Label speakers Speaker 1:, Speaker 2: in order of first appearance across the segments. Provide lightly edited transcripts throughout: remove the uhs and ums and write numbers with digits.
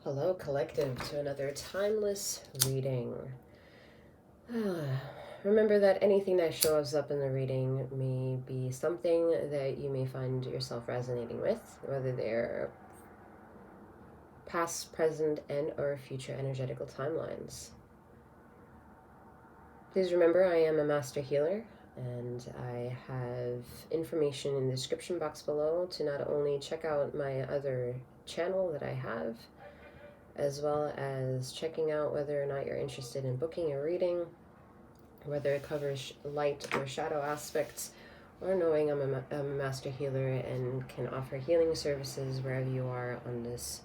Speaker 1: Hello, collective, to another timeless reading. Remember that anything that shows up in the reading may be something that you may find yourself resonating with, whether they're past, present, and or future energetical timelines. Please remember I am a master healer, and I have information in the description box below to not only check out my other channel that I have, as well as checking out whether or not you're interested in booking a reading, whether it covers light or shadow aspects, or knowing I'm a master healer and can offer healing services wherever you are on this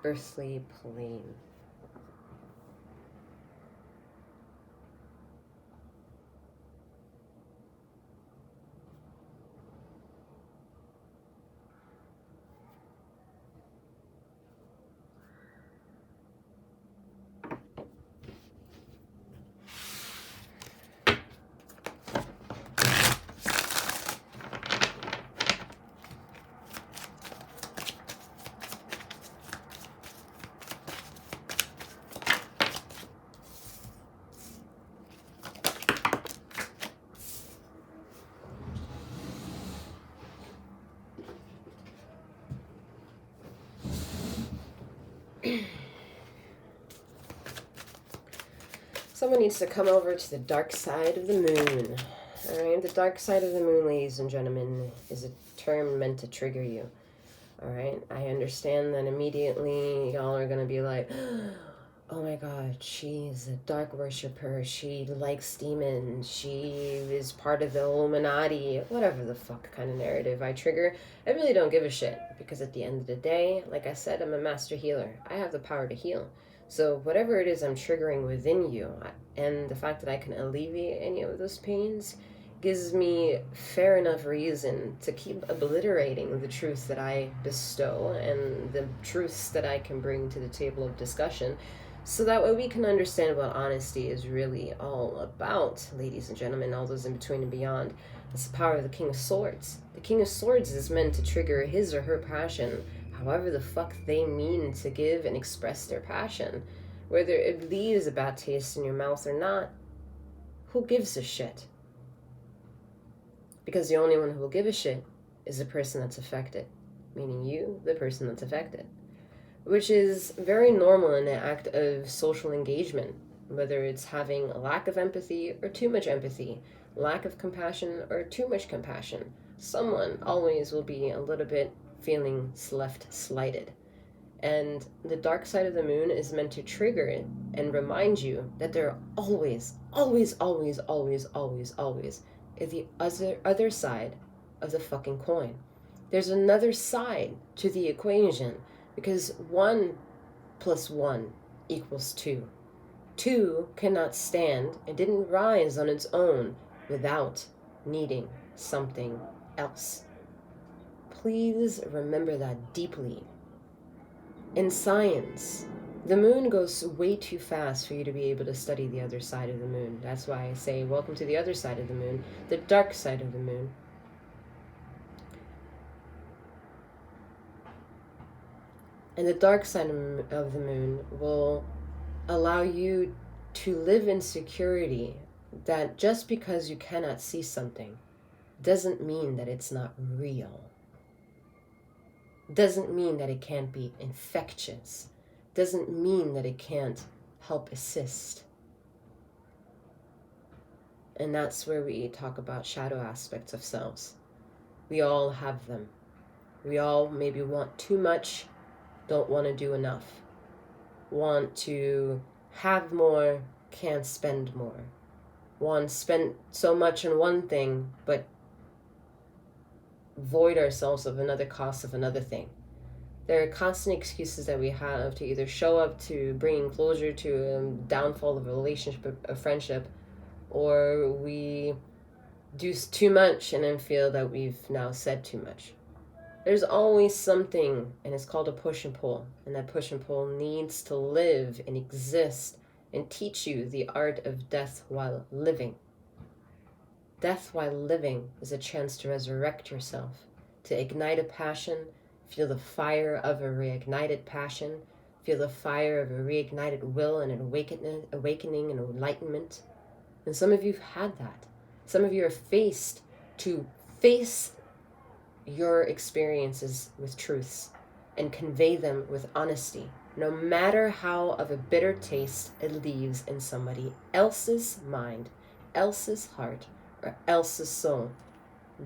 Speaker 1: earthly plane. Someone needs to come over to the dark side of the moon. Alright, the dark side of the moon, ladies and gentlemen, is a term meant to trigger you. Alright, I understand that immediately y'all are gonna be like, oh my god, she's a dark worshiper, she likes demons, she is part of the 𝗩𝗲𝗵𝗔𝗽𝗽, whatever the fuck kind of narrative I trigger. I really don't give a shit, because at the end of the day, like I said, I'm a master healer. I have the power to heal. So whatever it is I'm triggering within you, and the fact that I can alleviate any of those pains, gives me fair enough reason to keep obliterating the truth that I bestow and the truths that I can bring to the table of discussion, so that way we can understand what honesty is really all about, ladies and gentlemen, all those in between and beyond. It's the power of the King of Swords. The King of Swords is meant to trigger his or her passion, however the fuck they mean to give and express their passion. Whether it leaves a bad taste in your mouth or not, who gives a shit? Because the only one who will give a shit is the person that's affected. Meaning you, the person that's affected. Which is very normal in the act of social engagement. Whether it's having a lack of empathy or too much empathy. Lack of compassion or too much compassion. Someone always will be a little bit feeling left slighted. And the dark side of the moon is meant to trigger it and remind you that there are always, always, always, always, always, always is the other side of the fucking coin. There's another side to the equation, because 1 + 1 = 2. 2 cannot stand and didn't rise on its own without needing something else. Please remember that deeply. In science, the moon goes way too fast for you to be able to study the other side of the moon. That's why I say, welcome to the other side of the moon, the dark side of the moon. And the dark side of the moon will allow you to live in security that just because you cannot see something doesn't mean that it's not real. Doesn't mean that it can't be infectious. Doesn't mean that it can't help assist. And that's where we talk about shadow aspects of selves. We all have them. We all maybe want too much, don't want to do enough. Want to have more, can't spend more. Want to spend so much on one thing, but void ourselves of another cost of another thing. There are constant excuses that we have to either show up to bringing closure to a downfall of a relationship, a friendship, or we do too much and then feel that we've now said too much. There's always something, and it's called a push and pull, and that push and pull needs to live and exist and teach you the art of death while living. Death while living is a chance to resurrect yourself, to ignite a passion, feel the fire of a reignited passion, Feel the fire of a reignited will and an awakening and enlightenment. And some of you have had that. Some of you are face your experiences with truths and convey them with honesty, no matter how of a bitter taste it leaves in somebody else's mind, else's heart, or else's soul.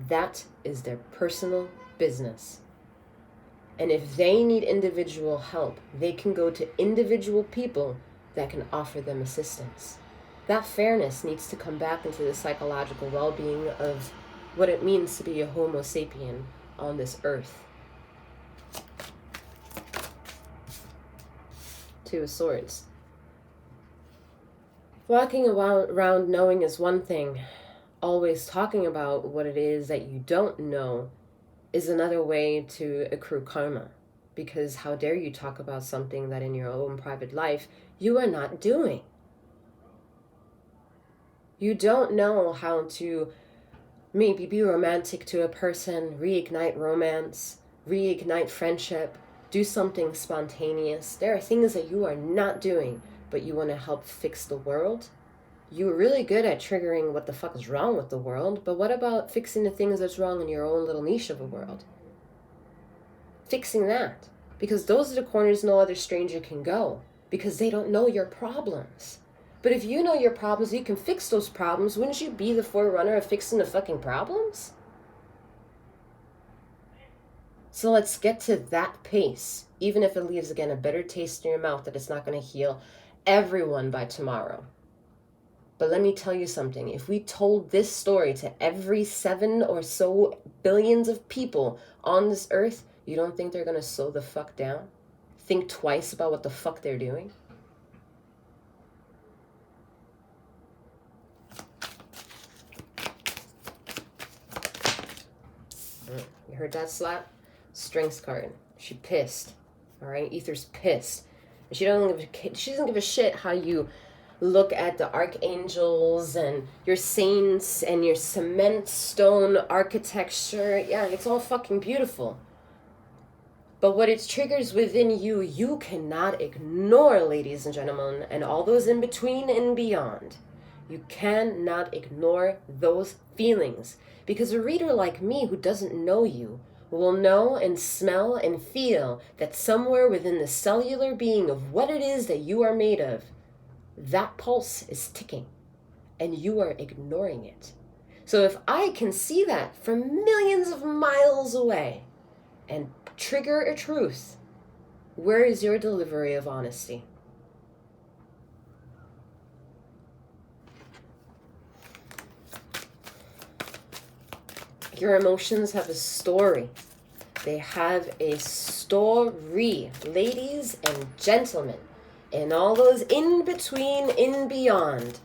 Speaker 1: That is their personal business. And if they need individual help, they can go to individual people that can offer them assistance. That fairness needs to come back into the psychological well-being of what it means to be a Homo sapien on this earth. Two of Swords. Walking around knowing is one thing. Always talking about what it is that you don't know is another way to accrue karma. Because how dare you talk about something that in your own private life you are not doing. You don't know how to maybe be romantic to a person, reignite romance, reignite friendship, do something spontaneous. There are things that you are not doing, but you want to help fix the world. You're really good at triggering what the fuck is wrong with the world, but what about fixing the things that's wrong in your own little niche of a world? Fixing that. Because those are the corners no other stranger can go, because they don't know your problems. But if you know your problems, you can fix those problems. Wouldn't you be the forerunner of fixing the fucking problems? So let's get to that pace, even if it leaves, again, a bitter taste in your mouth that it's not going to heal everyone by tomorrow. But let me tell you something. If we told this story to every 7 or so billions of people on this earth, you don't think they're going to slow the fuck down? Think twice about what the fuck they're doing? You heard that slap? Strengths card. She pissed. All right, Ether's pissed. She doesn't give a shit how you look at the archangels and your saints and your cement stone architecture. Yeah, it's all fucking beautiful. But what it triggers within you, you cannot ignore, ladies and gentlemen, and all those in between and beyond. You cannot ignore those feelings. Because a reader like me who doesn't know you will know and smell and feel that somewhere within the cellular being of what it is that you are made of, that pulse is ticking and you are ignoring it. So if I can see that from millions of miles away and trigger a truth, where is your delivery of honesty? Your emotions have a story. They have a story, ladies and gentlemen, and all those in between, in beyond.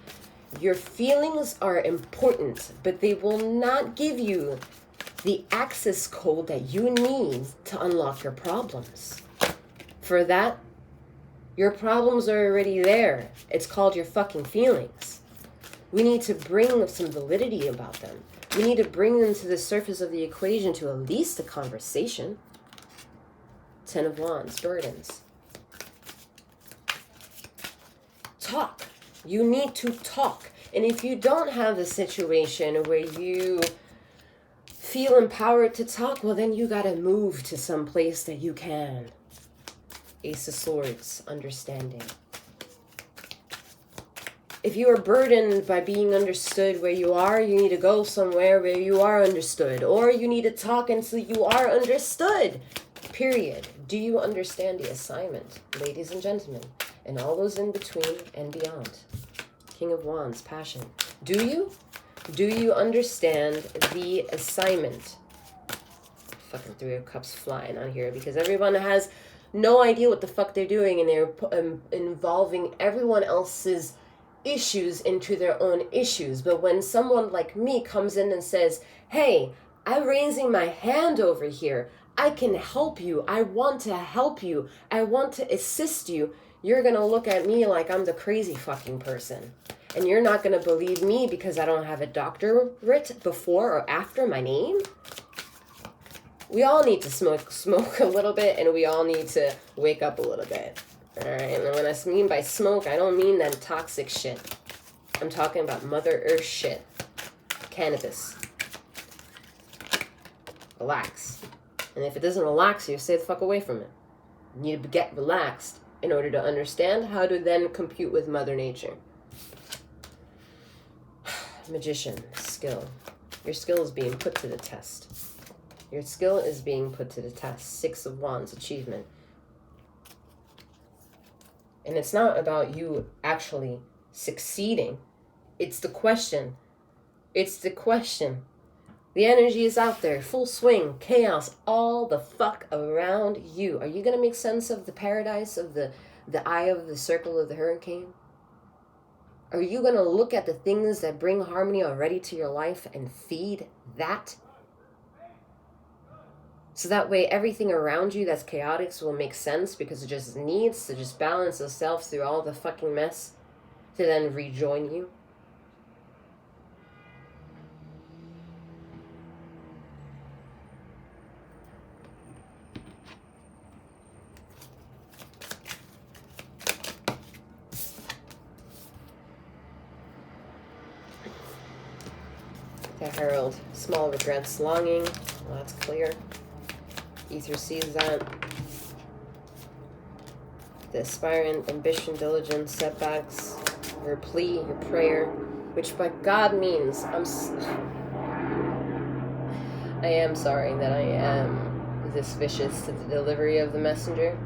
Speaker 1: Your feelings are important, but they will not give you the access code that you need to unlock your problems. For that, your problems are already there. It's called your fucking feelings. We need to bring some validity about them. We need to bring them to the surface of the equation to at least a conversation. 10 of Wands, burdens. Talk. You need to talk. And if you don't have a situation where you feel empowered to talk, well, then you got to move to some place that you can. Ace of Swords, understanding. If you are burdened by being understood where you are, you need to go somewhere where you are understood. Or you need to talk until you are understood. Period. Do you understand the assignment, ladies and gentlemen? And all those in between and beyond. King of Wands, passion. Do you? Do you understand the assignment? Fucking 3 of Cups flying on here because everyone has no idea what the fuck they're doing and they're involving everyone else's issues into their own issues. But when someone like me comes in and says, hey, I'm raising my hand over here, I can help you, I want to help you, I want to assist you, you're gonna look at me like I'm the crazy fucking person. And you're not gonna believe me because I don't have a doctorate before or after my name. We all need to smoke a little bit, and we all need to wake up a little bit. Alright, and when I mean by smoke, I don't mean that toxic shit. I'm talking about Mother Earth shit. Cannabis. Relax. And if it doesn't relax you, stay the fuck away from it. You need to get relaxed in order to understand how to then compute with Mother Nature. Magician, skill. Your skill is being put to the test. Your skill is being put to the test. 6 of Wands, achievement. And it's not about you actually succeeding. It's the question. It's the question. The energy is out there, full swing, chaos, all the fuck around you. Are you going to make sense of the paradise, of the eye of the circle of the hurricane? Are you going to look at the things that bring harmony already to your life and feed that? So that way everything around you that's chaotic will make sense, because it just needs to just balance itself through all the fucking mess to then rejoin you. The Herald, small regrets, longing. Well, that's clear. Ether sees that. The aspirant, ambition, diligence, setbacks, your plea, your prayer, which by God means I am sorry that I am this vicious to the delivery of the messenger.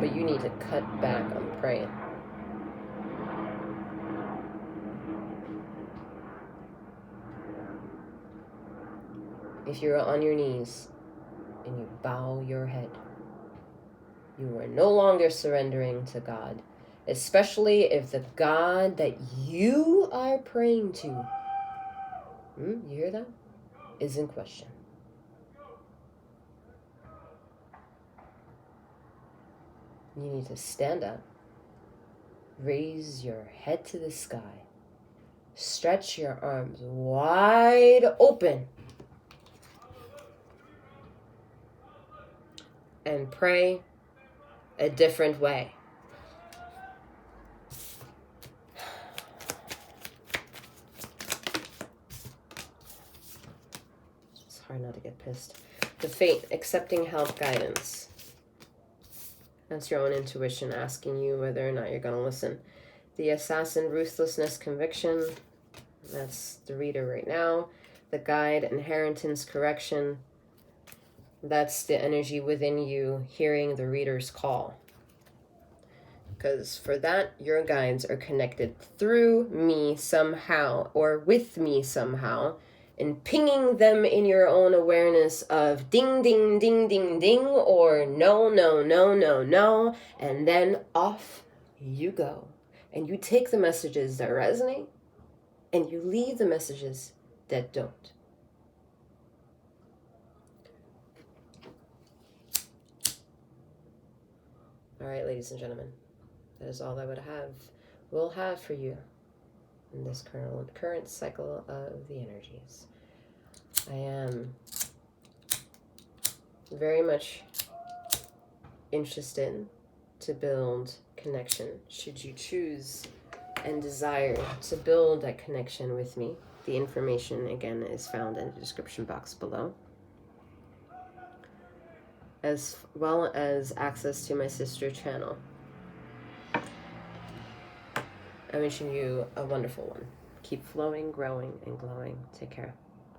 Speaker 1: But you need to cut back on praying. If you're on your knees and you bow your head, you are no longer surrendering to God, especially if the God that you are praying to, you hear that, is in question. You need to stand up, raise your head to the sky, stretch your arms wide open, and pray a different way. It's hard not to get pissed. The Fate, accepting help, guidance. That's your own intuition asking you whether or not you're going to listen. The Assassin, ruthlessness, conviction. That's the reader right now. The Guide, inheritance, correction. That's the energy within you hearing the reader's call. Because for that, your guides are connected through me somehow, or with me somehow, and pinging them in your own awareness of ding, ding, ding, ding, ding, or no, no, no, no, no, and then off you go. And you take the messages that resonate, and you leave the messages that don't. All right, ladies and gentlemen, that is all I will have for you in this current cycle of the energies. I am very much interested to build connection. Should you choose and desire to build that connection with me, the information, again, is found in the description box below, as well as access to my sister channel. I'm wishing you a wonderful one. Keep flowing, growing, and glowing. Take care.